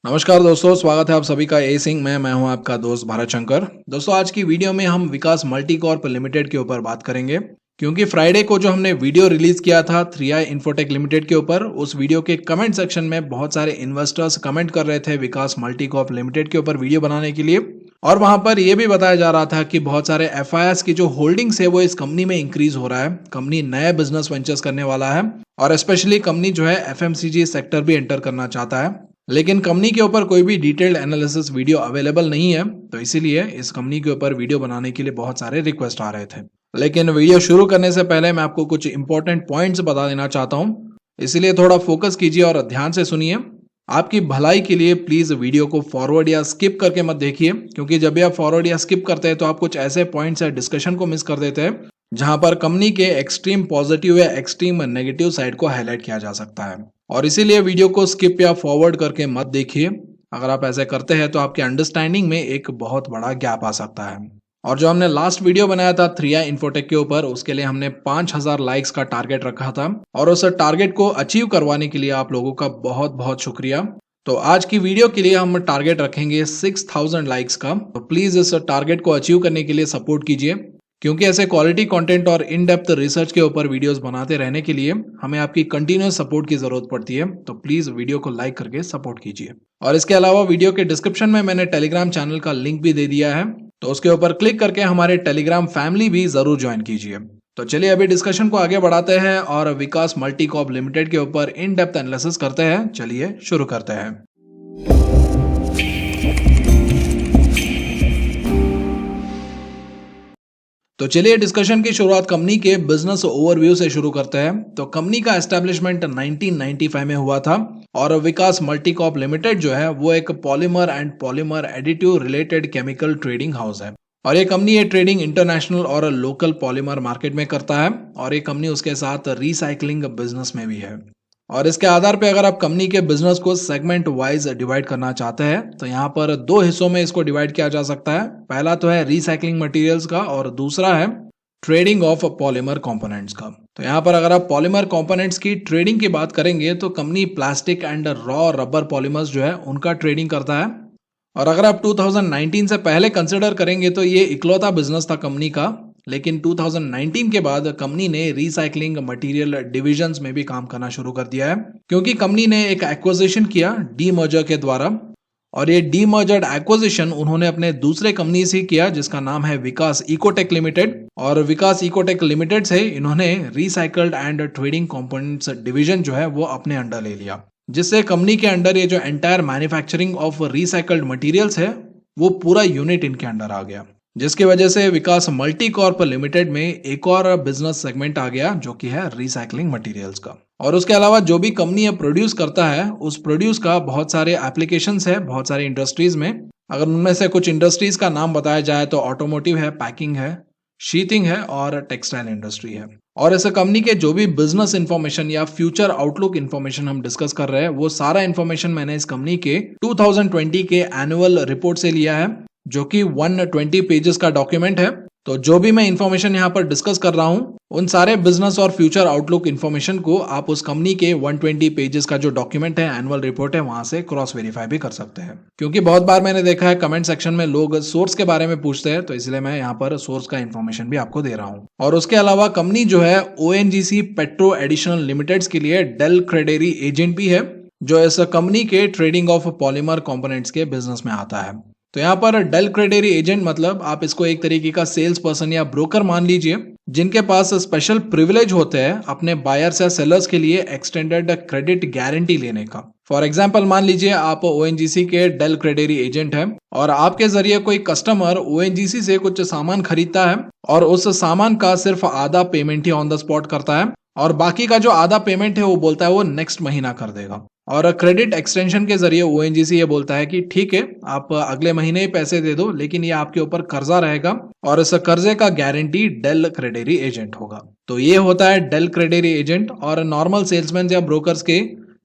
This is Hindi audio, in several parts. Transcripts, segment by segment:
नमस्कार दोस्तों, स्वागत है आप सभी का ए सिंह में। मैं हूं आपका दोस्त भारत शंकर। दोस्तों, आज की वीडियो में हम विकास मल्टीकॉर्प लिमिटेड के ऊपर बात करेंगे, क्योंकि फ्राइडे को जो हमने वीडियो रिलीज किया था 3i इन्फोटेक लिमिटेड के ऊपर, उस वीडियो के कमेंट सेक्शन में बहुत सारे इन्वेस्टर्स कमेंट कर रहे थे विकास मल्टीकॉर्प लिमिटेड के ऊपर वीडियो बनाने के लिए। और वहां पर यह भी बताया जा रहा था कि बहुत सारे एफआईआईस की जो होल्डिंग्स है वो इस कंपनी में इंक्रीज हो रहा है। कंपनी नए बिजनेस वेंचर्स करने वाला है और स्पेशली कंपनी जो है एफएमसीजी सेक्टर भी एंटर करना चाहता है, लेकिन कंपनी के ऊपर कोई भी डिटेल्ड एनालिसिस वीडियो अवेलेबल नहीं है। तो इसीलिए इस कंपनी के ऊपर वीडियो बनाने के लिए बहुत सारे रिक्वेस्ट आ रहे थे। लेकिन वीडियो शुरू करने से पहले मैं आपको कुछ इंपॉर्टेंट पॉइंट्स बता देना चाहता हूं, इसलिए थोड़ा फोकस कीजिए और ध्यान से सुनिए। आपकी भलाई के लिए प्लीज वीडियो को फॉरवर्ड या स्किप करके मत देखिए, क्योंकि जब भी आप फॉरवर्ड या स्किप करते हैं तो आप कुछ ऐसे पॉइंट्स या डिस्कशन को मिस कर देते हैं जहां पर कंपनी के एक्सट्रीम पॉजिटिव या एक्सट्रीम नेगेटिव साइड को हाईलाइट किया जा सकता है। और इसीलिए वीडियो को स्किप या फॉरवर्ड करके मत देखिए। अगर आप ऐसे करते हैं तो आपके अंडरस्टैंडिंग में एक बहुत बड़ा गैप आ सकता है। और जो हमने लास्ट वीडियो बनाया था 3i इन्फोटेक के ऊपर, उसके लिए हमने 5000 लाइक्स का टारगेट रखा था और उस टारगेट को अचीव करवाने के लिए आप लोगों का बहुत बहुत शुक्रिया। तो आज की वीडियो के लिए हम टारगेट रखेंगे 6000 लाइक्स का। तो प्लीज इस टारगेट को अचीव करने के लिए सपोर्ट कीजिए, क्योंकि ऐसे क्वालिटी कंटेंट और इन डेप्थ रिसर्च के ऊपर वीडियोस बनाते रहने के लिए हमें आपकी कंटिन्यूस सपोर्ट की जरूरत पड़ती है। तो प्लीज वीडियो को लाइक करके सपोर्ट कीजिए। और इसके अलावा वीडियो के डिस्क्रिप्शन में मैंने टेलीग्राम चैनल का लिंक भी दे दिया है, तो उसके ऊपर क्लिक करके हमारे टेलीग्राम फैमिली भी जरूर ज्वाइन कीजिए। तो चलिए अभी डिस्कशन को आगे बढ़ाते हैं और विकास मल्टीकॉर्प लिमिटेड के ऊपर इन डेप्थ एनालिसिस करते हैं। चलिए शुरू करते हैं। तो चलिए डिस्कशन की शुरुआत कंपनी के बिजनेस ओवरव्यू से शुरू करते हैं। तो कंपनी का एस्टेब्लिशमेंट 1995 में हुआ था और विकास मल्टीकॉर्प लिमिटेड जो है वो एक polymer and polymer additive related chemical trading house है। और ये कंपनी ये ट्रेडिंग इंटरनेशनल और लोकल पॉलीमर मार्केट में करता है और ये कंपनी उसके साथ रिसाइकलिंग बिजनेस में भी है। और इसके आधार पे अगर आप कंपनी के बिजनेस को सेगमेंट वाइज डिवाइड करना चाहते हैं तो यहाँ पर दो हिस्सों में इसको डिवाइड किया जा सकता है। पहला तो है रिसाइकलिंग मटेरियल्स का और दूसरा है ट्रेडिंग ऑफ पॉलीमर कंपोनेंट्स का। तो यहाँ पर अगर आप पॉलीमर कंपोनेंट्स की ट्रेडिंग की बात करेंगे तो company plastic and raw rubber polymers जो है उनका ट्रेडिंग करता है। और अगर आप 2019 से पहले कंसिडर करेंगे तो ये इकलौता बिजनेस था कंपनी का, लेकिन 2019 के बाद कंपनी ने रिसाइकलिंग मटेरियल डिविजन्स में भी काम करना शुरू कर दिया है, क्योंकि कंपनी ने एक एक्विजिशन किया डीमर्जर के द्वारा। और ये डीमर्जर्ड एक्विजिशन उन्होंने अपने दूसरे कंपनी से किया जिसका नाम है विकास इकोटेक लिमिटेड। और विकास इकोटेक लिमिटेड से इन्होंने recycled and trading components division जो है वो अपने अंडर ले लिया, जिससे कंपनी के अंडर ये जो entire manufacturing of recycled materials है वो पूरा यूनिट इनके अंडर आ गया, जिसकी वजह से विकास मल्टीकॉर्प लिमिटेड में एक और बिजनेस सेगमेंट आ गया जो कि है रिसाइकलिंग मटेरियल्स का। और उसके अलावा जो भी कंपनी प्रोड्यूस करता है उस प्रोड्यूस का बहुत सारे एप्लीकेशंस है बहुत सारी इंडस्ट्रीज में। अगर उनमें से कुछ इंडस्ट्रीज का नाम बताया जाए तो ऑटोमोटिव है, पैकिंग है, शीथिंग है और टेक्सटाइल इंडस्ट्री है। और ऐसे कंपनी के जो भी बिजनेस इंफॉर्मेशन या फ्यूचर आउटलुक इंफॉर्मेशन हम डिस्कस कर रहे हैं वो सारा इंफॉर्मेशन मैंने इस कंपनी के 2020 के एनुअल रिपोर्ट से लिया है, जो कि 120 पेजेस का डॉक्यूमेंट है। तो जो भी मैं इंफॉर्मेशन यहाँ पर डिस्कस कर रहा हूँ उन सारे बिजनेस और फ्यूचर आउटलुक इंफॉर्मेशन को आप उस कंपनी के 120 पेजेस का जो डॉक्यूमेंट है, एनुअल रिपोर्ट है, वहां से क्रॉस वेरीफाई भी कर सकते हैं। क्योंकि बहुत बार मैंने देखा है कमेंट सेक्शन में लोग सोर्स के बारे में पूछते हैं, तो इसलिए मैं यहाँ पर सोर्स का इंफॉर्मेशन भी आपको दे रहा हूँ। और उसके अलावा कंपनी जो है ओएनजीसी पेट्रो एडिशनल लिमिटेड के लिए डेल क्रेडेरी एजेंट भी है, जो इस कंपनी के ट्रेडिंग ऑफ पॉलीमर कंपोनेंट्स के बिजनेस में आता है। तो यहाँ पर डेल क्रेडेरी एजेंट मतलब आप इसको एक तरीके का सेल्स पर्सन या ब्रोकर मान लीजिए, जिनके पास स्पेशल प्रिविलेज होते हैं अपने बायर्स या सेलर्स के लिए एक्सटेंडेड क्रेडिट गारंटी लेने का। फॉर एग्जाम्पल मान लीजिए आप ओएनजीसी के डेल क्रेडेरी एजेंट हैं और आपके जरिए कोई कस्टमर ओएनजीसी से कुछ सामान खरीदता है और उस सामान का सिर्फ आधा payment he on the spot करता है और बाकी का जो आधा पेमेंट है वो बोलता है वो नेक्स्ट महीना कर देगा। और क्रेडिट एक्सटेंशन के जरिए ओएनजीसी ये बोलता है कि ठीक है आप अगले महीने ही पैसे दे दो, लेकिन ये आपके ऊपर कर्जा रहेगा और इस कर्जे का गारंटी डेल क्रेडेरी एजेंट होगा। तो ये होता है डेल क्रेडेरी एजेंट। और नॉर्मल सेल्समैन या ब्रोकर्स के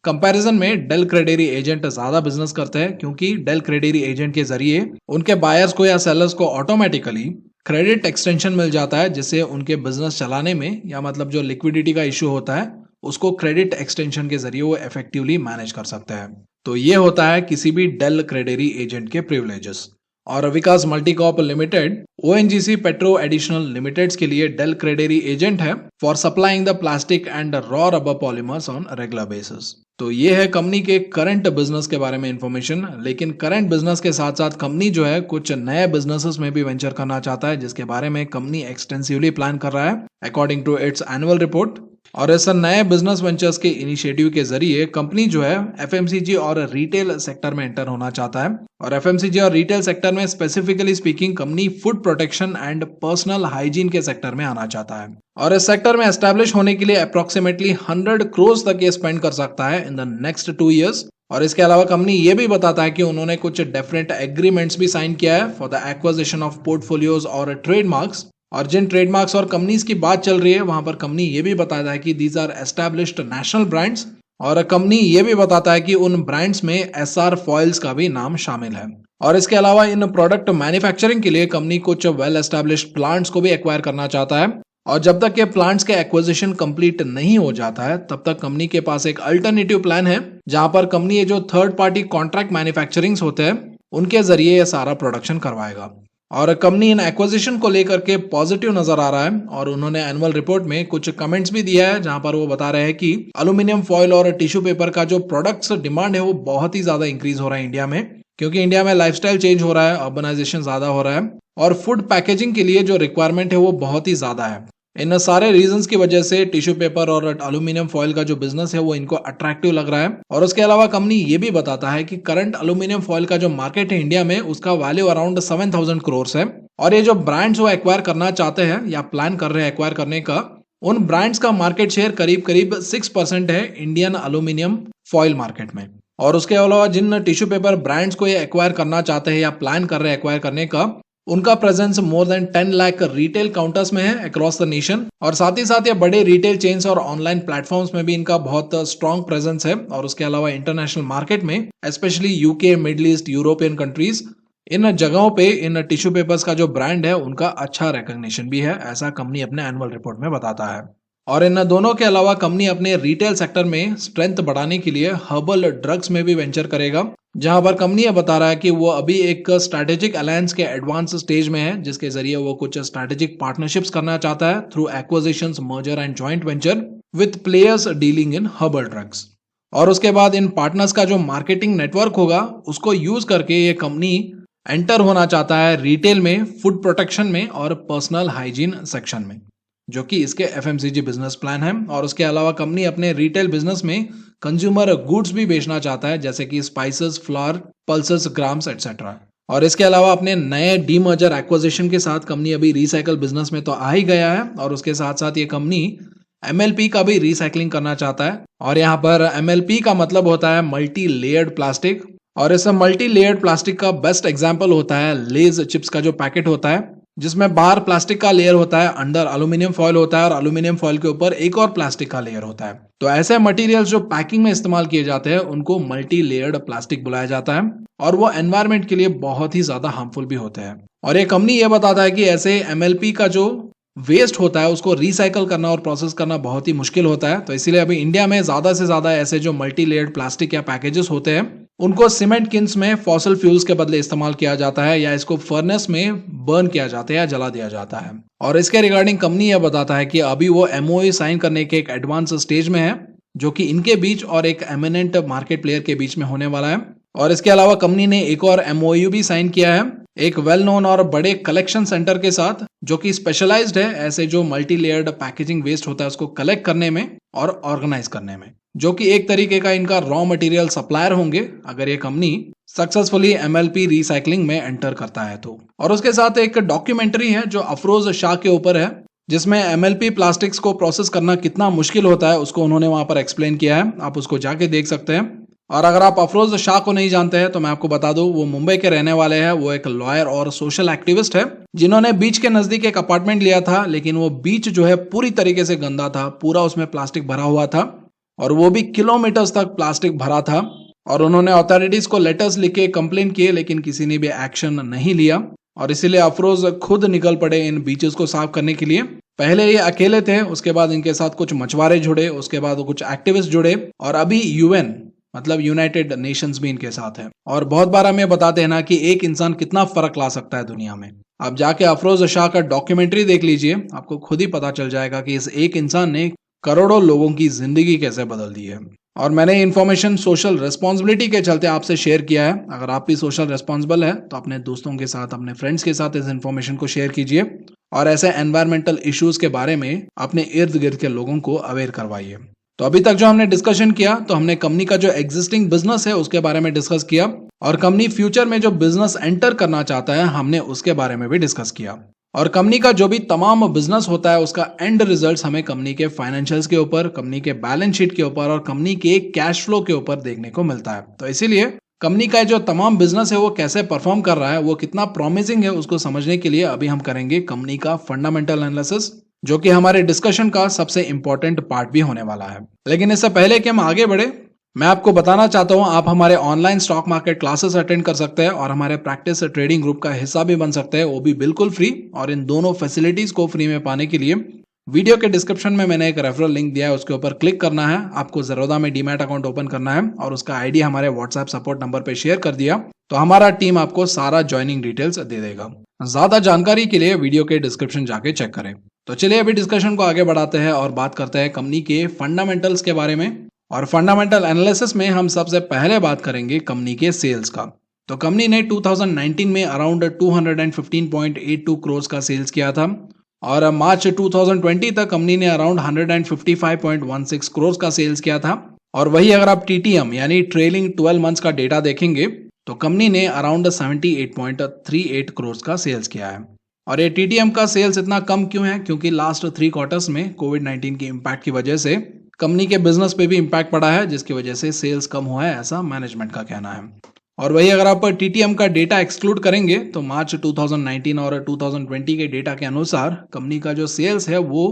कंपैरिजन में डेल क्रेडेरी एजेंट ज्यादा बिजनेस करते हैं, क्योंकि डेल क्रेडेरी एजेंट के जरिए उनके बायर्स को या सेलर्स को ऑटोमेटिकली क्रेडिट एक्सटेंशन मिल जाता है, जिससे उनके बिजनेस चलाने में या मतलब जो लिक्विडिटी का इश्यू होता है उसको क्रेडिट एक्सटेंशन के जरिए वो इफेक्टिवली मैनेज कर सकते हैं। तो ये होता है किसी भी डेल क्रेडेरी एजेंट के प्रिविलेजेस। और Vikas multicorp limited ONGC petro additional limiteds के लिए डेल क्रेडेरी एजेंट है for supplying the plastic and raw rubber polymers on regular basis. तो ये है कंपनी के करंट बिजनेस के बारे में इंफॉर्मेशन। लेकिन करंट बिजनेस के साथ साथ कंपनी जो है कुछ नए बिजनेसेस में भी वेंचर करना चाहता है, जिसके बारे में कंपनी एक्सटेंसिवली प्लान कर रहा है according to its annual report. और ऐसा नए बिजनेस वेंचर्स के इनिशिएटिव के जरिए कंपनी जो है एफएमसीजी और रिटेल सेक्टर में एंटर होना चाहता है। और एफएमसीजी और रिटेल सेक्टर में specifically speaking company food protection and personal hygiene के सेक्टर में आना चाहता है। और इस सेक्टर में एस्टैब्लिश होने के लिए अप्रोक्सीमेटली 100 करोड़ तक ये स्पेंड कर सकता है इन द नेक्स्ट 2 इयर्स। और इसके अलावा कंपनी ये भी बताता है कि उन्होंने कुछ डेफिनेट एग्रीमेंट्स भी साइन किया है for the acquisition of portfolios और ट्रेडमार्क्स। और जिन ट्रेडमार्क्स और कंपनीज की बात चल रही है वहां पर कंपनी ये भी बताता है कि these are established national brands. और कंपनी ये भी बताता है कि उन ब्रांड्स में एसआर फॉइल्स का भी नाम शामिल है। और इसके अलावा इन प्रोडक्ट मैन्युफैक्चरिंग के लिए कंपनी कुछ वेल एस्टैब्लिश्ड प्लांट्स को भी एक्वायर करना चाहता है। और जब तक ये प्लांट्स के एक्विजिशन कंप्लीट नहीं हो जाता है तब तक कंपनी के पास एक अल्टरनेटिव प्लान है जहां पर कंपनी ये जो थर्ड पार्टी कॉन्ट्रैक्ट मैन्युफैक्चरिंग होते हैं उनके जरिए ये सारा प्रोडक्शन करवाएगा। और कंपनी इन एक्विजिशन को लेकर के पॉजिटिव नजर आ रहा है। और उन्होंने एनुअल रिपोर्ट में कुछ कमेंट्स भी दिया है जहां पर वो बता रहे हैं कि एल्यूमिनियम फॉइल और टिश्यू पेपर का जो प्रोडक्ट्स डिमांड है वो बहुत ही ज्यादा इंक्रीज हो रहा है इंडिया में, क्योंकि इंडिया में लाइफस्टाइल चेंज हो रहा है, अर्बनाइजेशन ज्यादा हो रहा है और फूड पैकेजिंग के लिए जो रिक्वायरमेंट है वो बहुत ही ज्यादा है। इन सारे रीजंस की वजह से टिश्यू पेपर और एल्यूमिनियम फॉइल का जो बिजनेस है वो इनको अट्रैक्टिव लग रहा है। और उसके अलावा कंपनी ये भी बताता है कि करंट एल्यूमिनियम फॉइल का जो मार्केट है इंडिया में उसका वैल्यू अराउंड 7,000 करोड़ है। और ये जो ब्रांड्स वो एक्वायर करना चाहते हैं या प्लान कर रहे हैं एक्वायर करने का, उन ब्रांड्स का मार्केट शेयर करीब करीब 6% है इंडियन एल्यूमिनियम फॉइल मार्केट में। और उसके अलावा जिन टिश्यू पेपर ब्रांड्स को ये एक्वायर करना चाहते हैं या प्लान कर रहे हैं एक्वायर करने का, उनका presence more than 10 lakh retail counters में है अक्रॉस द नेशन। और साथ ही साथ ये बड़े रिटेल चेन्स और ऑनलाइन प्लेटफॉर्म्स में भी इनका बहुत स्ट्रॉन्ग प्रेजेंस है। और उसके अलावा इंटरनेशनल मार्केट में specially UK, Middle East, European countries, इन जगहों पे इन टिश्यू पेपर्स का जो ब्रांड है उनका अच्छा रिकॉग्निशन भी है, ऐसा कंपनी अपने एनुअल रिपोर्ट में बताता है। और इन दोनों के अलावा कंपनी अपने रिटेल सेक्टर में स्ट्रेंथ बढ़ाने के लिए हर्बल ड्रग्स में भी वेंचर करेगा, जहां पर कंपनी ये बता रहा है कि वो अभी एक स्ट्रैटेजिक अलायंस के एडवांस स्टेज में है, जिसके जरिए वो कुछ स्ट्रैटेजिक पार्टनरशिप्स करना चाहता है through acquisitions, merger and joint venture with players dealing in herbal drugs. और उसके बाद इन पार्टनर्स का जो मार्केटिंग नेटवर्क होगा उसको यूज करके ये कंपनी एंटर होना चाहता है रिटेल में, फूड प्रोटेक्शन में और पर्सनल हाइजीन सेक्शन में, जो कि इसके एफएमसीजी बिजनेस प्लान है। और उसके अलावा कंपनी अपने रिटेल बिजनेस में कंज्यूमर गुड्स भी बेचना चाहता है, जैसे कि spices, flower, pulses, grams etcetera. और इसके अलावा अपने नए डीमर्जर एक्विजिशन के साथ कंपनी अभी रिसाइकल बिजनेस में तो आ ही गया है, और उसके साथ साथ ये कंपनी एमएलपी का भी रिसाइकलिंग करना चाहता है। और यहाँ पर एमएलपी का मतलब होता है मल्टी लेयर्ड प्लास्टिक। और इस मल्टी लेयर्ड प्लास्टिक का बेस्ट एग्जाम्पल होता है लेज चिप्स का जो पैकेट होता है, जिसमें बाहर प्लास्टिक का लेयर होता है, अंदर एल्यूमिनियम फॉइल होता है और एल्यूमिनियम फॉइल के ऊपर एक और प्लास्टिक का लेयर होता है। तो ऐसे मटेरियल्स जो पैकिंग में इस्तेमाल किए जाते हैं उनको मल्टी लेयर्ड प्लास्टिक बुलाया जाता है, और वो एनवायरनमेंट के लिए बहुत ही ज्यादा हार्मफुल भी होते हैं। और ये कंपनी ये बताता है कि ऐसे एमएलपी का जो वेस्ट होता है उसको रिसाइकल करना और प्रोसेस करना बहुत ही मुश्किल होता है। तो इसीलिए अभी इंडिया में ज्यादा से ज्यादा ऐसे जो मल्टी लेयर्ड प्लास्टिक या पैकेजेस होते हैं उनको सीमेंट किन्स में फॉसिल फ्यूल्स के बदले इस्तेमाल किया जाता है, या इसको फर्नेस में बर्न किया जाता है या जला दिया जाता है। और इसके रिगार्डिंग कंपनी यह बताता है कि अभी वो एमओयू साइन करने के एक एडवांस स्टेज में है, जो कि इनके बीच और एक एमिनेंट मार्केट प्लेयर के बीच में होने वाला है। और इसके अलावा कंपनी ने एक और एमओयू भी साइन किया है एक वेल नोन और बड़े कलेक्शन सेंटर के साथ, जो कि स्पेशलाइज्ड है ऐसे जो मल्टी लेयर्ड पैकेजिंग वेस्ट होता है उसको कलेक्ट करने में और ऑर्गेनाइज करने में, जो कि एक तरीके का इनका रॉ मटेरियल सप्लायर होंगे अगर ये कंपनी सक्सेसफुली एमएलपी रिसाइकलिंग में एंटर करता है तो। और उसके साथ एक डॉक्यूमेंट्री है जो अफरोज शाह के ऊपर है, जिसमें एमएलपी प्लास्टिक्स को प्रोसेस करना कितना मुश्किल होता है उसको उन्होंने वहां पर एक्सप्लेन किया है, आप उसको जाके देख सकते हैं। और अगर आप अफरोज शाह को नहीं जानते हैं तो मैं आपको बता दूं, वो मुंबई के रहने वाले हैं। वो एक लॉयर और सोशल एक्टिविस्ट है जिन्होंने बीच के नजदीक एक अपार्टमेंट लिया था, लेकिन वो बीच जो है पूरी तरीके से गंदा था, पूरा उसमें प्लास्टिक भरा हुआ था और वो भी किलोमीटर्स तक प्लास्टिक भरा था। और उन्होंने अथॉरिटीज को लेटर्स लिख के कंप्लेन किए, लेकिन किसी ने भी एक्शन नहीं लिया। और इसीलिए अफरोज खुद निकल पड़े इन बीचेस को साफ करने के लिए। पहले ये अकेले थे, उसके बाद इनके साथ कुछ मछुआरे जुड़े, उसके बाद कुछ एक्टिविस्ट जुड़े, और अभी यूएन मतलब यूनाइटेड नेशंस भी इनके साथ है। और बहुत बार हमें बताते हैं ना कि एक इंसान कितना फर्क ला सकता है दुनिया में। आप जाके अफरोज शाह का डॉक्यूमेंट्री देख लीजिए, आपको खुद ही पता चल जाएगा कि इस एक इंसान ने करोड़ों लोगों की जिंदगी कैसे बदल दी है। और मैंने इन्फॉर्मेशन सोशल रिस्पॉन्सिबिलिटी के चलते आपसे शेयर किया है। अगर आप भी सोशल रिस्पॉन्सिबल है तो अपने दोस्तों के साथ, अपने फ्रेंड्स के साथ इस इन्फॉर्मेशन को शेयर कीजिए और ऐसे एनवायरमेंटल इश्यूज के बारे में अपने इर्द गिर्द के लोगों को अवेयर करवाइए। तो अभी तक जो हमने डिस्कशन किया, तो हमने कंपनी का जो एग्जिस्टिंग बिजनेस है उसके बारे में डिस्कस किया, और कंपनी फ्यूचर में जो बिजनेस एंटर करना चाहता है हमने उसके बारे में भी डिस्कस किया। और कंपनी का जो भी तमाम बिजनेस होता है उसका एंड रिजल्ट्स हमें कंपनी के फाइनेंशियल्स के ऊपर, कंपनी के बैलेंस शीट के ऊपर और कंपनी के कैश फ्लो के ऊपर देखने को मिलता है। तो इसीलिए कंपनी का जो तमाम बिजनेस है वो कैसे परफॉर्म कर रहा है, वो कितना प्रॉमिसिंग है, उसको समझने के लिए अभी हम करेंगे कंपनी का फंडामेंटल एनालिसिस, जो कि हमारे डिस्कशन का सबसे इंपॉर्टेंट पार्ट भी होने वाला है। लेकिन इससे पहले कि हम आगे बढ़े, मैं आपको बताना चाहता हूं आप हमारे online stock market classes attend कर सकते हैं और हमारे प्रैक्टिस ट्रेडिंग ग्रुप का हिस्सा भी बन सकते हैं, वो भी बिल्कुल फ्री। और इन दोनों फैसिलिटीज को फ्री में पाने के लिए वीडियो के डिस्क्रिप्शन में मैंने एक रेफरल लिंक दिया है, उसके ऊपर क्लिक करना है। आपको ज़रोदा में डीमैट अकाउंट ओपन करना है और उसका आईडी हमारे व्हाट्सएप सपोर्ट नंबर पे शेयर कर दिया तो हमारा टीम आपको सारा ज्वाइनिंग डिटेल्स दे देगा। ज्यादा जानकारी के लिए वीडियो के डिस्क्रिप्शन जाके चेक करें। तो चलिए अभी डिस्कशन को आगे बढ़ाते हैं और बात करते हैं कंपनी के फंडामेंटल्स के बारे में। और फंडामेंटल एनालिसिस में हम सबसे पहले बात करेंगे कंपनी के सेल्स का। तो कंपनी ने 2019 में अराउंड 215.82 करोड़ का सेल्स किया था और मार्च 2020 तक कंपनी ने अराउंड 155.16 करोड़ का सेल्स किया था। और वही अगर आप टीटीएम यानी ट्रेलिंग 12 मंथ्स का डेटा देखेंगे तो कंपनी ने अराउंड 78.38 करोड़ का सेल्स किया है। और ये टीटीएम का सेल्स इतना कम क्यों है? क्योंकि लास्ट 3 क्वार्टर्स में कोविड-19 के इम्पैक्ट की वजह से कंपनी के बिजनेस पे भी इम्पैक्ट पड़ा है, जिसकी वजह से सेल्स कम हुआ है, ऐसा मैनेजमेंट का कहना है। और वही अगर आप टीटीएम का डेटा एक्सक्लूड करेंगे तो मार्च 2019 और 2020 के डेटा के अनुसार कंपनी का जो सेल्स है वो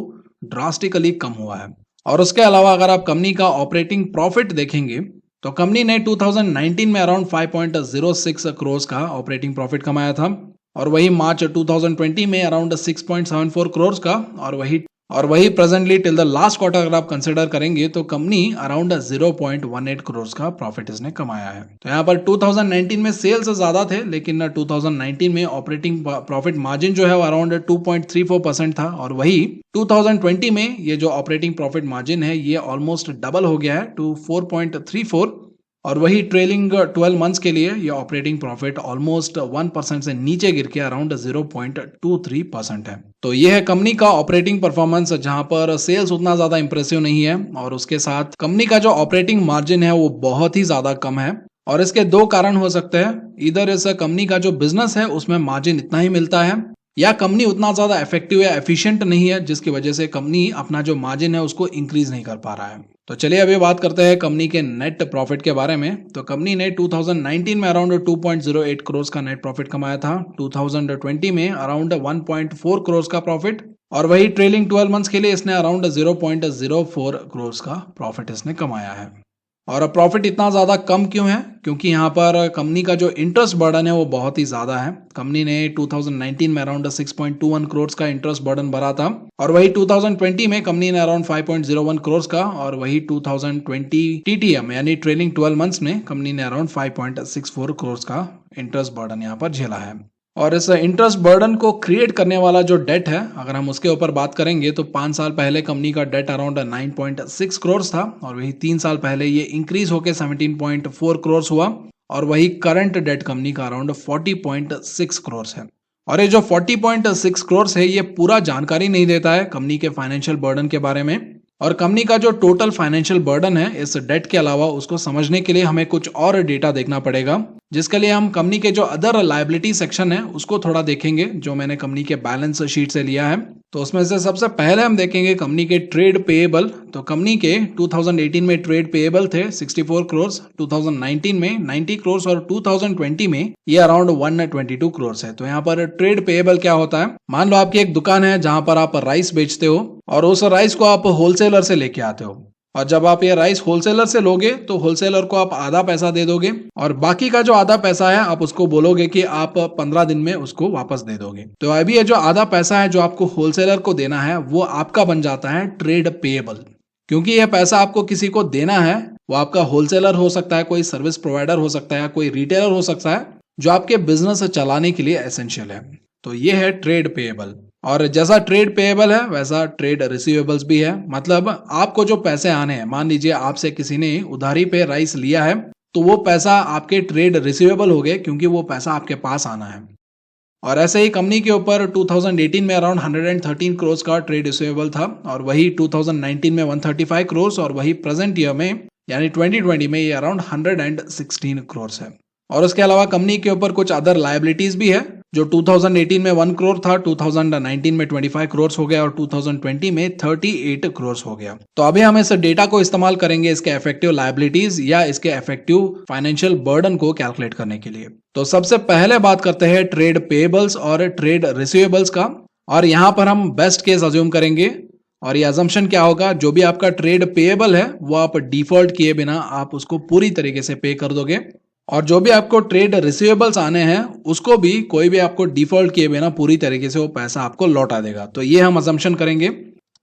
ड्रास्टिकली कम हुआ है। और उसके अलावा अगर आप कंपनी का ऑपरेटिंग प्रॉफिट देखेंगे तो कंपनी ने 2019 में अराउंड 5.06 करोड़ का ऑपरेटिंग प्रॉफिट कमाया था और वही मार्च 2020 में अराउंड 6.74 करोड़ का, और वही presently till the last quarter अगर आप कंसिडर करेंगे तो कंपनी अराउंड 0.18 करोड़ का प्रॉफिट इसने कमाया है। तो यहाँ पर 2019 में सेल्स ज्यादा थे, लेकिन 2019 में ऑपरेटिंग प्रॉफिट मार्जिन जो है वो अराउंड 2.34% था और वही 2020 में ये जो ऑपरेटिंग प्रॉफिट मार्जिन है ये ऑलमोस्ट डबल हो गया है टू 4.34। और वही ट्रेलिंग 12 मंथ्स के लिए ये ऑपरेटिंग प्रॉफिट ऑलमोस्ट 1% से नीचे गिर के अराउंड 0.23% है। तो ये है कंपनी का ऑपरेटिंग परफॉर्मेंस, जहां पर सेल्स उतना ज्यादा इंप्रेसिव नहीं है और उसके साथ कंपनी का जो ऑपरेटिंग मार्जिन है वो बहुत ही ज्यादा कम है। और इसके दो कारण हो सकते हैं, इधर इस कंपनी का जो बिजनेस है उसमें मार्जिन इतना ही मिलता है, या कंपनी उतना ज्यादा इफेक्टिव या एफिशिएंट नहीं है, जिसकी वजह से कंपनी अपना जो मार्जिन है उसको इंक्रीज नहीं कर पा रहा है। तो चलिए अभी बात करते हैं कंपनी के नेट प्रॉफिट के बारे में। तो कंपनी ने 2019 में अराउंड 2.08 करोड़ का नेट प्रॉफिट कमाया था, 2020 में अराउंड 1.4 करोड़ का प्रॉफिट, और वही ट्रेलिंग 12 मंथ्स के लिए इसने अराउंड 0.04 करोड़ का प्रॉफिट इसने कमाया है। और प्रॉफिट इतना ज्यादा कम क्यों है? क्योंकि यहाँ पर कंपनी का जो इंटरेस्ट बर्डन है वो बहुत ही ज्यादा है। कंपनी ने 2019 में अराउंड 6.21 करोड़ का इंटरेस्ट बर्डन भरा था और वही 2020 में कंपनी ने अराउंड 5.01 करोड़ का, और वही 2020 टीटीएम यानी ट्रेलिंग 12 मंथ्स में कंपनी ने अराउंड 5.64 करोड़ का इंटरेस्ट बर्डन यहाँ पर झेला है। और इस इंटरेस्ट बर्डन को क्रिएट करने वाला जो डेट है, अगर हम उसके ऊपर बात करेंगे तो 5 साल पहले कंपनी का डेट अराउंड 9.6 करोड़ था और वही 3 साल पहले ये इंक्रीज होकर 17.4 करोड़ हुआ, और वही करंट डेट कंपनी का अराउंड 40.6 करोड़ है। और ये जो 40.6 करोड़ है ये पूरा जानकारी नहीं देता है कंपनी के फाइनेंशियल बर्डन के बारे में, और कंपनी का जो टोटल फाइनेंशियल बर्डन है इस डेट के अलावा उसको समझने के लिए हमें कुछ और डेटा देखना पड़ेगा, जिसके लिए हम कंपनी के जो अदर लायबिलिटी सेक्शन है उसको थोड़ा देखेंगे, जो मैंने कंपनी के बैलेंस शीट से लिया है। तो उसमें से सबसे पहले हम देखेंगे कंपनी के ट्रेड पेएबल। तो कंपनी के 2018 में ट्रेड पेएबल थे 64 करोड़, 2019 में 90 करोड़ और 2020 में ये अराउंड 122 करोड़ है। तो यहाँ पर ट्रेड पेएबल क्या होता है? मान लो आपकी एक दुकान है जहां पर आप राइस बेचते हो और उस राइस को आप होलसेलर से लेके आते हो, और जब आप ये राइस होलसेलर से लोगे तो होलसेलर को आप आधा पैसा दे दोगे और बाकी का जो आधा पैसा है आप उसको बोलोगे कि आप 15 दिन में उसको वापस दे दोगे। तो अभी ये जो आधा पैसा है जो आपको होलसेलर को देना है वो आपका बन जाता है ट्रेड पेएबल। क्योंकि यह पैसा आपको किसी को देना है वो आपका होलसेलर हो सकता है, कोई सर्विस प्रोवाइडर हो सकता है, कोई रिटेलर हो सकता है, जो आपके बिजनेस चलाने के लिए एसेंशियल है। तो ये है ट्रेड पेएबल। और जैसा ट्रेड पेएबल है वैसा ट्रेड रिसीवेबल्स भी है। मतलब आपको जो पैसे आने हैं, मान लीजिए आपसे किसी ने उधारी पे राइस लिया है, तो वो पैसा आपके ट्रेड रिसीवेबल हो गए, क्योंकि वो पैसा आपके पास आना है। और ऐसे ही कंपनी के ऊपर 2018 में अराउंड 113 करोड़ का ट्रेड रिसीवेबल था, और वही 2019 में 135 करोड़, और वही प्रेजेंट ईयर में यानी 2020 में ये अराउंड 116 करोड़ है। और उसके अलावा कंपनी के ऊपर कुछ अदर लायबिलिटीज भी है, जो 2018 में 1 करोड़ था, 2019 में 25 करोड़ हो गया, और 2020 में 38 करोड़ हो गया। तो अभी हम इस डेटा को इस्तेमाल करेंगे इसके इफेक्टिव लायबिलिटीज या इसके इफेक्टिव फाइनेंशियल बर्डन को कैलकुलेट करने के लिए। तो सबसे पहले बात करते हैं ट्रेड पेएबल्स और ट्रेड रिसीवेबल्स का। और यहाँ पर हम बेस्ट केस अज्यूम करेंगे, और ये अजम्पशन क्या होगा, जो भी आपका ट्रेड पेएबल है वो आप डिफॉल्ट किए बिना आप उसको पूरी तरीके से पे कर दोगे, और जो भी आपको ट्रेड रिसीवेबल्स आने हैं उसको भी कोई भी आपको डिफॉल्ट किए बिना पूरी तरीके से वो पैसा आपको लौटा देगा। तो ये हम अजम्पशन करेंगे।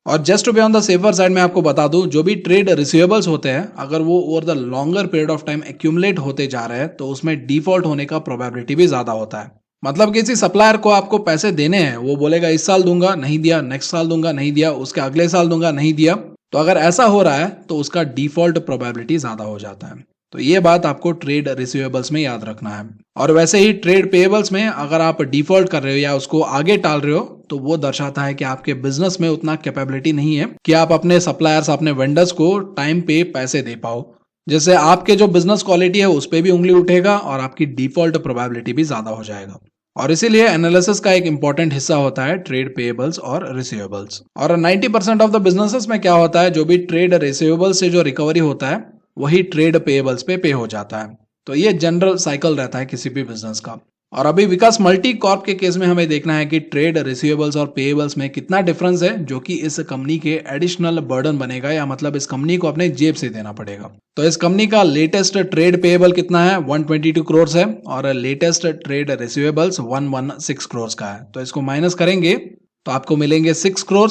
और just to be on the safer side में आपको बता दूं, जो भी ट्रेड रिसीवेबल्स होते हैं अगर वो over the longer period of time accumulate होते जा रहे हैं तो उसमें डिफॉल्ट होने का प्रोबेबिलिटी भी ज्यादा होता है। मतलब किसी सप्लायर को आपको पैसे देने हैं, वो बोलेगा इस साल दूंगा नहीं दिया, नेक्स्ट साल दूंगा नहीं दिया, उसके अगले साल दूंगा नहीं दिया, तो अगर ऐसा हो रहा है तो उसका डिफॉल्ट प्रोबेबिलिटी ज्यादा हो जाता है। तो ये बात आपको ट्रेड रिसीवेबल्स में याद रखना है। और वैसे ही ट्रेड पेएबल्स में अगर आप डिफॉल्ट कर रहे हो या उसको आगे टाल रहे हो तो वो दर्शाता है कि आपके बिजनेस में उतना कैपेबिलिटी नहीं है कि आप अपने सप्लायर्स, अपने वेंडर्स को टाइम पे पैसे दे पाओ, जिससे आपके जो बिजनेस क्वालिटी है उस पर भी उंगली उठेगा और आपकी डिफॉल्ट प्रोबेबिलिटी भी ज्यादा हो जाएगा। और इसीलिए एनालिसिस का एक इंपॉर्टेंट हिस्सा होता है ट्रेड पेएबल्स और रिसीवेबल्स। और 90% ऑफ द बिजनेसेस में क्या होता है, जो भी ट्रेड रिसीवेबल्स से जो रिकवरी होता है वही ट्रेड पेएबल्स पे हो जाता है। तो ये जनरल साइकिल रहता है किसी भी बिजनेस का। और अभी विकास मल्टी कॉर्प के केस में हमें देखना है कि ट्रेड रिसीवेबल्स और पेएबल्स में कितना डिफरेंस है, जो कि इस कंपनी के एडिशनल बर्डन बनेगा, या मतलब इस कंपनी को अपने जेब से देना पड़ेगा। तो इस कंपनी का लेटेस्ट ट्रेड पेएबल कितना है, 122 करोड़ है, और लेटेस्ट ट्रेड रिसीवेबल्स 116 करोड़ का है। तो इसको माइनस करेंगे तो आपको मिलेंगे 6 करोड़,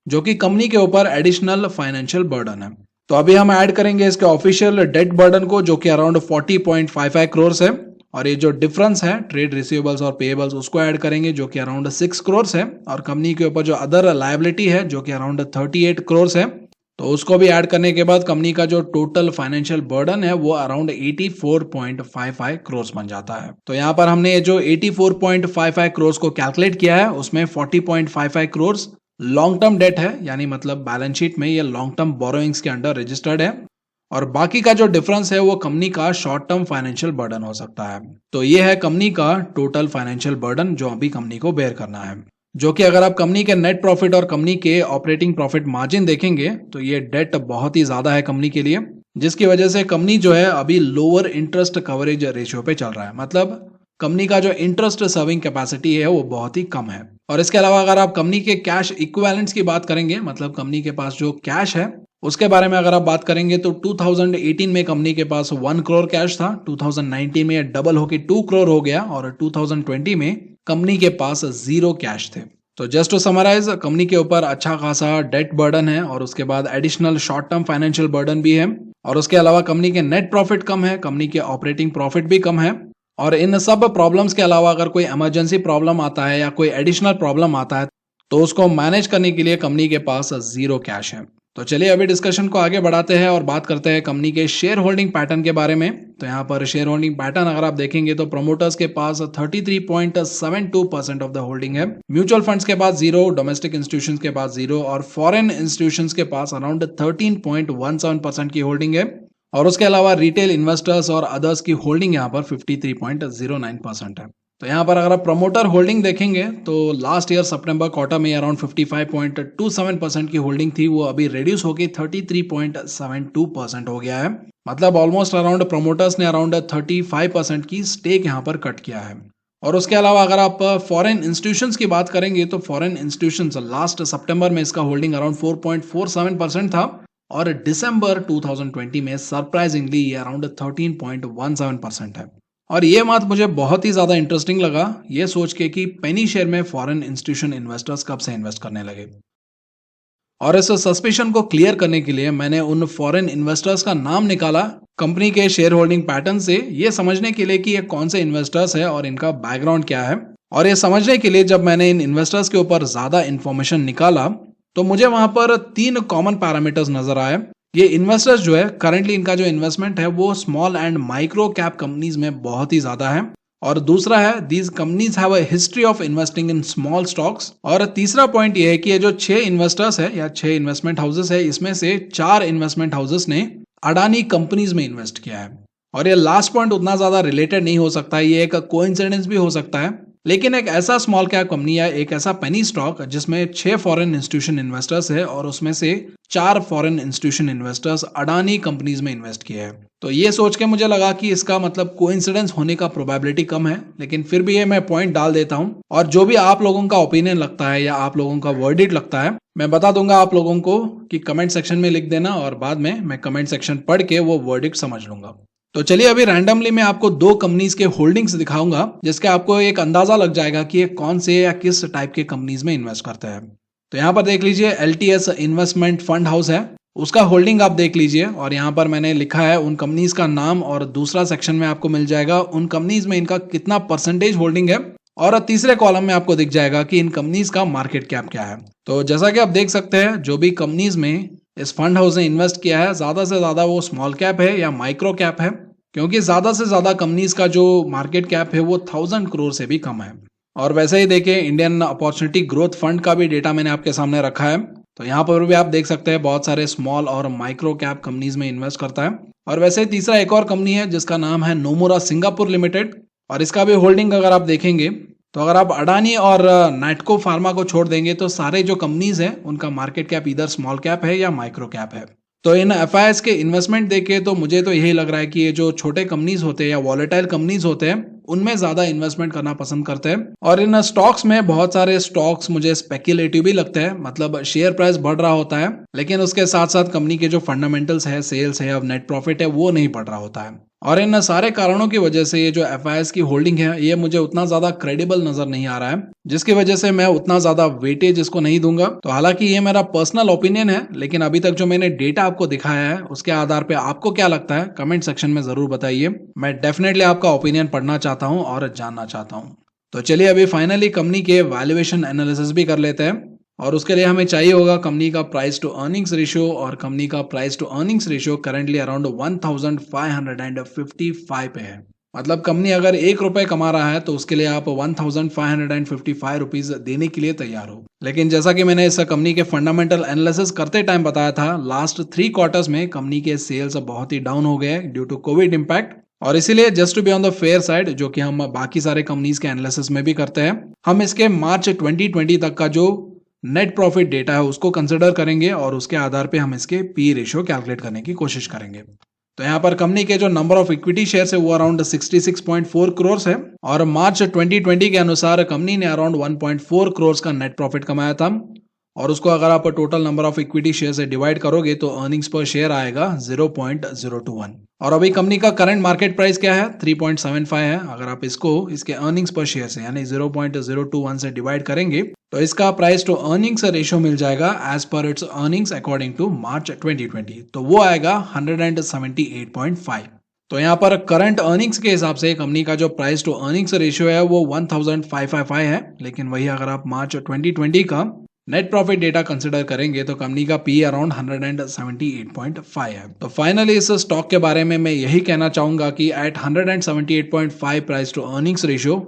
जो कि कंपनी के ऊपर एडिशनल फाइनेंशियल बर्डन है। तो अभी हम ऐड करेंगे इसके ऑफिशियल डेट बर्डन को, जो कि अराउंड 40.55 करोड़ है, और ये जो डिफरेंस है ट्रेड रिसीवेबल्स और पेएबल्स उसको ऐड करेंगे, जो कि अराउंड 6 करोड़ है, और कंपनी के ऊपर जो अदर लायबिलिटी है जो कि अराउंड 38 करोड़ है, तो उसको भी ऐड करने के बाद कंपनी का जो टोटल फाइनेंशियल बर्डन है वो अराउंड 84.55 करोड़ बन जाता है। तो यहाँ पर हमने जो 84.55 करोड़ को कैलकुलेट किया है उसमें 40.55 करोड़ लॉन्ग टर्म डेट है, यानी मतलब बैलेंस शीट में ये लॉन्ग टर्म बोरोइंग्स के अंडर रजिस्टर्ड है, और बाकी का जो डिफरेंस है वो कंपनी का शॉर्ट टर्म फाइनेंशियल बर्डन हो सकता है। तो ये है कंपनी का टोटल फाइनेंशियल बर्डन जो अभी कंपनी को बेयर करना है, जो कि अगर आप कंपनी के नेट प्रॉफिट और कंपनी के ऑपरेटिंग प्रॉफिट मार्जिन देखेंगे तो ये डेट बहुत ही ज्यादा है कंपनी के लिए, जिसकी वजह से कंपनी जो है अभी लोअर इंटरेस्ट कवरेज रेशियो पे चल रहा है। मतलब कंपनी का जो इंटरेस्ट सर्विंग कैपेसिटी है वो बहुत ही कम है। और इसके अलावा अगर आप कंपनी के कैश इक्विवेलेंट्स की बात करेंगे, मतलब कंपनी के पास जो कैश है उसके बारे में अगर आप बात करेंगे, तो 2018 में कंपनी के पास 1 करोड़ कैश था, 2019 में डबल होके 2 करोड़ हो गया, और 2020 में कंपनी के पास 0 कैश थे। तो जस्ट टू समराइज, कंपनी के ऊपर अच्छा खासा डेट बर्डन है, और उसके बाद additional short term financial burden भी है, और उसके अलावा कंपनी के नेट प्रॉफिट कम है, कंपनी के ऑपरेटिंग प्रॉफिट भी कम है। और इन सब प्रॉब्लम्स के अलावा अगर कोई इमरजेंसी प्रॉब्लम आता है या कोई एडिशनल प्रॉब्लम आता है तो उसको मैनेज करने के लिए कंपनी के पास 0 कैश है। तो चलिए अभी डिस्कशन को आगे बढ़ाते हैं और बात करते हैं कंपनी के शेयर होल्डिंग पैटर्न के बारे में। तो यहाँ पर शेयर होल्डिंग पैटर्न अगर आप देखेंगे तो प्रमोटर्स के पास 33.72% ऑफ द होल्डिंग है, म्यूचुअल फंड्स के पास 0, डोमेस्टिक इंस्टीट्यूशंस के पास 0, और फॉरेन इंस्टीट्यूशंस के पास अराउंड 13.17% की होल्डिंग है, और उसके अलावा रिटेल इन्वेस्टर्स और अदर्स की होल्डिंग यहाँ पर 53.09% है। तो यहाँ पर अगर आप प्रमोटर होल्डिंग देखेंगे तो लास्ट ईयर सितंबर क्वार्टर में अराउंड 55.27% की होल्डिंग थी, वो अभी रिड्यूस होकर 33.72% हो गया है। मतलब ऑलमोस्ट अराउंड प्रमोटर्स ने अराउंड 35% की स्टेक यहाँ पर कट किया है। और उसके अलावा अगर आप फॉरेन इंस्टीट्यूशंस की बात करेंगे तो फॉरेन इंस्टीट्यूशंस लास्ट सितंबर में इसका होल्डिंग अराउंड 4.47% था, और दिसंबर 2020 में सरप्राइजिंगली ये अराउंड 13.17% है। और ये बात मुझे बहुत ही ज़्यादा इंटरेस्टिंग लगा ये सोच के कि पेनी शेयर में फॉरेन इंस्टीट्यूशन इन्वेस्टर्स कब से इन्वेस्ट करने लगे। और इस सस्पिशन को क्लियर करने के लिए मैंने उन फॉरेन इन्वेस्टर्स का नाम निकाला कंपनी के शेयर होल्डिंग पैटर्न से, ये समझने के लिए कि ये कौन से इन्वेस्टर्स है और इनका बैकग्राउंड क्या है। और ये समझने के लिए जब मैंने इन इन्वेस्टर्स के ऊपर ज्यादा इन्फॉर्मेशन निकाला तो मुझे वहां पर 3 कॉमन पैरामीटर्स नजर आए। ये इन्वेस्टर्स जो है करंटली इनका जो इन्वेस्टमेंट है वो small and micro cap companies में बहुत ही ज्यादा है। और दूसरा है these companies have a history of investing in small stocks. और तीसरा पॉइंट ये है कि ये जो 6 इन्वेस्टर्स है या 6 इन्वेस्टमेंट हाउसेस है, इसमें से 4 इन्वेस्टमेंट हाउसेस ने अडानी कंपनीज में इन्वेस्ट किया है। और ये लास्ट पॉइंट उतना ज्यादा रिलेटेड नहीं हो सकता है, ये एक कोइंसिडेंस भी हो सकता है, लेकिन एक ऐसा स्मॉल कैप कंपनी या एक ऐसा पेनी स्टॉक जिसमें 6 फॉरेन इंस्टीट्यूशन इन्वेस्टर्स है और उसमें से 4 foreign institution investors Adani companies में इन्वेस्ट किए हैं, तो ये सोच के मुझे लगा कि इसका मतलब कोइंसिडेंस होने का प्रोबेबिलिटी कम है। लेकिन फिर भी ये मैं पॉइंट डाल देता हूँ, और जो भी आप लोगों का ओपिनियन लगता है या आप लोगों का वर्डिट लगता है मैं बता दूंगा आप लोगों को कि कमेंट सेक्शन में लिख देना, और बाद में मैं कमेंट सेक्शन पढ़ के वो वर्डिट समझ लूंगा। तो चलिए अभी रैंडमली मैं आपको 2 कंपनीज के होल्डिंग्स दिखाऊंगा जिसके आपको एक अंदाजा लग जाएगा कि ये कौन से या किस टाइप के कंपनीज में इन्वेस्ट करते हैं। तो यहाँ पर देख लीजिए LTS इन्वेस्टमेंट फंड हाउस है, उसका होल्डिंग आप देख लीजिए, और यहाँ पर मैंने लिखा है उन कंपनीज का नाम, और दूसरा सेक्शन में आपको मिल जाएगा उन कंपनीज में इनका कितना परसेंटेज होल्डिंग है, और तीसरे कॉलम में आपको दिख जाएगा कि इन कंपनीज का मार्केट कैप क्या है। तो जैसा कि आप देख सकते हैं जो भी कंपनीज में इस फंड हाउस ने इन्वेस्ट किया है ज्यादा से ज्यादा वो स्मॉल कैप है या माइक्रो कैप है, क्योंकि ज्यादा से ज्यादा कंपनीज का जो मार्केट कैप है वो 1000 करोड़ से भी कम है। और वैसे ही देखिए इंडियन अपॉर्चुनिटी ग्रोथ फंड का भी डेटा मैंने आपके सामने रखा है, तो यहाँ पर भी आप देख सकते हैं बहुत सारे स्मॉल और माइक्रो कैप कंपनीज में इन्वेस्ट करता है। और वैसे ही तीसरा एक और कंपनी है जिसका नाम है नोमुरा सिंगापुर लिमिटेड, और इसका भी होल्डिंग अगर आप देखेंगे तो अगर आप अडानी और नाटको फार्मा को छोड़ देंगे तो सारे जो कंपनीज हैं उनका मार्केट कैप इधर स्मॉल कैप है या माइक्रो कैप है। तो इन FIS के इन्वेस्टमेंट देखे तो मुझे तो यही लग रहा है कि ये जो छोटे कंपनीज होते हैं या वॉलेटाइल कंपनीज होते हैं उनमें ज्यादा इन्वेस्टमेंट करना पसंद करते हैं। और इन स्टॉक्स में बहुत सारे स्टॉक्स मुझे स्पेक्युलेटिव भी लगते हैं, मतलब शेयर प्राइस बढ़ रहा होता है लेकिन उसके साथ साथ कंपनी के जो फंडामेंटल्स है, सेल्स है, अब नेट प्रॉफिट है, वो नहीं बढ़ रहा होता है। और इन सारे कारणों की वजह से ये जो FIS की होल्डिंग है ये मुझे उतना ज्यादा क्रेडिबल नजर नहीं आ रहा है, जिसकी वजह से मैं उतना ज्यादा वेटेज इसको नहीं दूंगा। तो हालांकि ये मेरा पर्सनल ओपिनियन है, लेकिन अभी तक जो मैंने डेटा आपको दिखाया है उसके आधार पे आपको क्या लगता है कमेंट सेक्शन में जरूर बताइए। मैं डेफिनेटली आपका ओपिनियन पढ़ना चाहता हूँ और जानना चाहता हूँ। तो चलिए अभी फाइनली कंपनी के वैल्यूएशन एनालिसिस भी कर लेते हैं, और उसके लिए हमें चाहिए होगा कंपनी का प्राइस टू अर्निंग्स रेशियो, और कंपनी का price to earnings ratio currently around 1555 पे है। मतलब कंपनी अगर 1 रुपए कमा रहा है तो उसके लिए आप 1555 रुपीज देने के लिए तैयार हो। लेकिन जैसा कि मैंने इस कंपनी के फंडामेंटल एनालिसिस करते टाइम बताया था, लास्ट 3 क्वार्टर्स में कंपनी के सेल्स बहुत ही डाउन हो गए ड्यू टू कोविड इम्पैक्ट, और इसीलिए just to be on the fair side, जो कि हम बाकी सारे कंपनीज के एनालिसिस में भी करते हैं, हम इसके मार्च 2020 तक का जो नेट प्रॉफिट डेटा है उसको कंसिडर करेंगे और उसके आधार पे हम इसके पी रेशियो कैलकुलेट करने की कोशिश करेंगे। तो यहाँ पर कंपनी के जो नंबर ऑफ इक्विटी शेयर है वो अराउंड 66.4 करोड़ है, और मार्च 2020 के अनुसार कंपनी ने अराउंड 1.4 करोड़ का नेट प्रॉफिट कमाया था, और उसको अगर आप total number of equity share से डिवाइड करोगे तो अर्निंग्स पर शेयर आएगा 0.021। और अभी कंपनी का करंट मार्केट प्राइस क्या है 3.75 है। अगर आप इसको इसके अर्निंग्स पर शेयर से यानी 0.021 से डिवाइड करेंगे तो इसका प्राइस टू अर्निंग्स रेशियो मिल जाएगा as per its earnings according to March 2020, तो वो आएगा 178.5। तो यहाँ पर करंट अर्निंग्स के हिसाब से कंपनी का जो प्राइस टू अर्निंग्स रेशियो है वो 1555 है, लेकिन वही अगर आप मार्च 2020 का नेट प्रॉफिट डेटा कंसिडर करेंगे तो कंपनी का पी अराउंड 178.5 है। तो फाइनली इस स्टॉक के बारे में मैं यही कहना चाहूंगा कि at 178.5 price to earnings ratio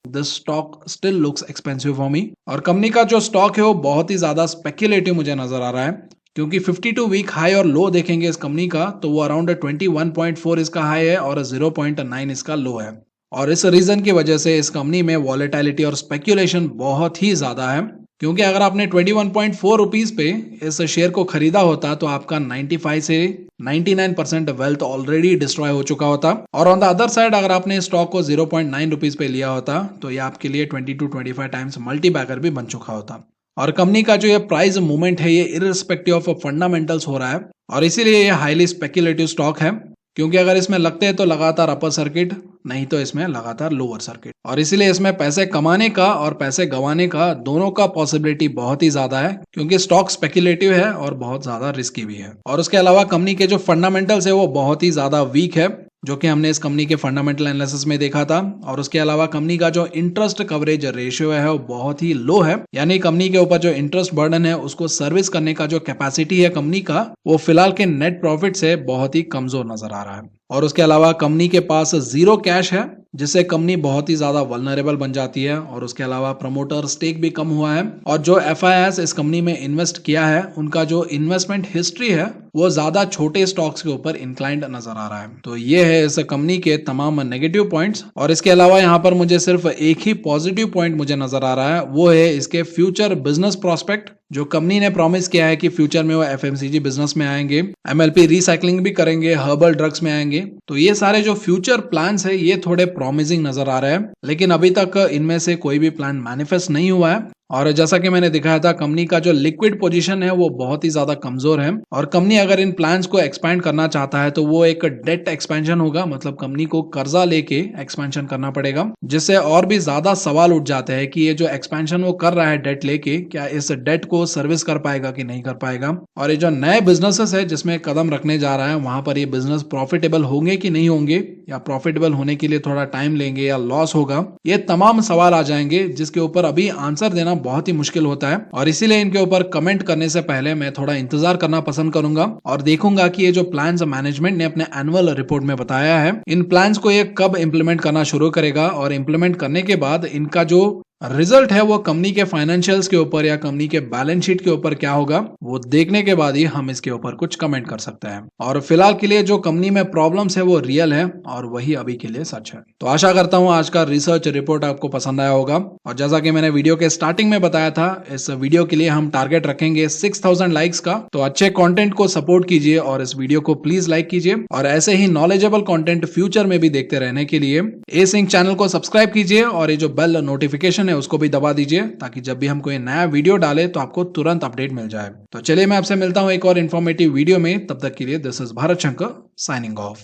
this stock still looks expensive for me. और कंपनी का जो स्टॉक है वो बहुत ही ज्यादा स्पेक्युलेटिव मुझे नजर आ रहा है, क्योंकि 52 वीक हाई और लो देखेंगे इस कंपनी का तो वो अराउंड 21.4 इसका हाई है और 0.9 इसका लो है। और इस रीजन की वजह से इस कंपनी में वॉलेटिलिटी और स्पेक्यूलेशन बहुत ही ज्यादा है, क्योंकि अगर आपने 21.4 रुपीज पे इस शेयर को खरीदा होता तो आपका 95 से 99% वेल्थ ऑलरेडी डिस्ट्रॉय हो चुका होता, और ऑन द अदर साइड अगर आपने स्टॉक को 0.9 रुपीज पे लिया होता तो ये आपके लिए 20 to 25 टाइम्स मल्टी बैगर भी बन चुका होता। और कंपनी का जो ये प्राइस मूवमेंट है ये इररिस्पेक्टिव ऑफ फंडामेंटल्स हो रहा है, और इसीलिए ये हाईली स्पेक्युलेटिव स्टॉक है, क्योंकि अगर इसमें लगते हैं तो लगातार अपर सर्किट नहीं तो इसमें लगातार लोअर सर्किट। और इसीलिए इसमें पैसे कमाने का और पैसे गंवाने का दोनों का पॉसिबिलिटी बहुत ही ज्यादा है, क्योंकि स्टॉक स्पेक्युलेटिव है और बहुत ज्यादा रिस्की भी है। और उसके अलावा कंपनी के जो फंडामेंटल्स है वो बहुत ही ज्यादा वीक है, जो कि हमने इस कंपनी के फंडामेंटल एनालिसिस में देखा था। और उसके अलावा कंपनी का जो इंटरेस्ट कवरेज रेशियो है वो बहुत ही लो है, यानी कंपनी के ऊपर जो इंटरेस्ट बर्डन है उसको सर्विस करने का जो कैपेसिटी है कंपनी का, वो फिलहाल के नेट प्रॉफिट से बहुत ही कमजोर नजर आ रहा है। और उसके अलावा कंपनी के पास जीरो कैश है, जिससे कंपनी बहुत ही ज्यादा वल्नरेबल बन जाती है। और उसके अलावा प्रमोटर स्टेक भी कम हुआ है, और जो एफआईआईस इस कंपनी में इन्वेस्ट किया है उनका जो इन्वेस्टमेंट हिस्ट्री है वो ज्यादा छोटे स्टॉक्स के ऊपर इंक्लाइंड नजर आ रहा है। तो ये है इस कंपनी के तमाम नेगेटिव पॉइंट्स। और इसके अलावा यहाँ पर मुझे सिर्फ एक ही पॉजिटिव पॉइंट मुझे नजर आ रहा है, वो है इसके फ्यूचर बिजनेस प्रोस्पेक्ट। जो कंपनी ने प्रॉमिस किया है कि फ्यूचर में वो एफएमसीजी बिजनेस में आएंगे, एमएलपी रिसाइकलिंग भी करेंगे, हर्बल ड्रग्स में आएंगे। तो ये सारे जो फ्यूचर प्लान्स है ये थोड़े प्रॉमिसिंग नजर आ रहे हैं, लेकिन अभी तक इनमें से कोई भी प्लान मैनिफेस्ट नहीं हुआ है। और जैसा कि मैंने दिखाया था, कंपनी का जो लिक्विड पोजीशन है वो बहुत ही ज्यादा कमजोर है। और कंपनी अगर इन प्लान्स को एक्सपैंड करना चाहता है तो वो एक डेट एक्सपेंशन होगा, मतलब कंपनी को कर्जा लेके एक्सपेंशन करना पड़ेगा, जिससे और भी ज्यादा सवाल उठ जाते हैं कि ये जो एक्सपेंशन वो कर रहा है डेट लेके, क्या इस डेट को सर्विस कर पाएगा कि नहीं कर पाएगा। और ये जो नए बिजनेसेस है जिसमें कदम रखने जा रहा है, वहां पर ये बिजनेस प्रॉफिटेबल होंगे कि नहीं होंगे, या प्रॉफिटेबल होने के लिए थोड़ा टाइम लेंगे या लॉस होगा, ये तमाम सवाल आ जाएंगे जिसके ऊपर अभी आंसर देना बहुत ही मुश्किल होता है। और इसीलिए इनके ऊपर कमेंट करने से पहले मैं थोड़ा इंतजार करना पसंद करूंगा और देखूंगा कि ये जो प्लान्स मैनेजमेंट ने अपने एनुअल रिपोर्ट में बताया है, इन प्लान्स को ये कब इंप्लीमेंट करना शुरू करेगा, और इंप्लीमेंट करने के बाद इनका जो रिजल्ट है वो कंपनी के फाइनेंशियल्स के ऊपर या कंपनी के बैलेंस शीट के ऊपर क्या होगा, वो देखने के बाद ही हम इसके ऊपर कुछ कमेंट कर सकते हैं। और फिलहाल के लिए जो कंपनी में प्रॉब्लम्स है वो रियल है और वही अभी के लिए सच है। तो आशा करता हूं आज का रिसर्च रिपोर्ट आपको पसंद आया होगा। और जैसा कि मैंने वीडियो के स्टार्टिंग में बताया था, इस वीडियो के लिए हम टारगेट रखेंगे 6000 लाइक्स का। तो अच्छे कंटेंट को सपोर्ट कीजिए और इस वीडियो को प्लीज लाइक कीजिए। और ऐसे ही नॉलेजेबल कंटेंट फ्यूचर में भी देखते रहने के लिए ए सिंह चैनल को सब्सक्राइब कीजिए और ये जो बेल नोटिफिकेशन है उसको भी दबा दीजिए, ताकि जब भी हम कोई नया वीडियो डाले तो आपको तुरंत अपडेट मिल जाए। तो चलिए मैं आपसे मिलता हूं एक और इन्फॉर्मेटिव वीडियो में, तब तक के लिए this is Bharat Shankar signing off.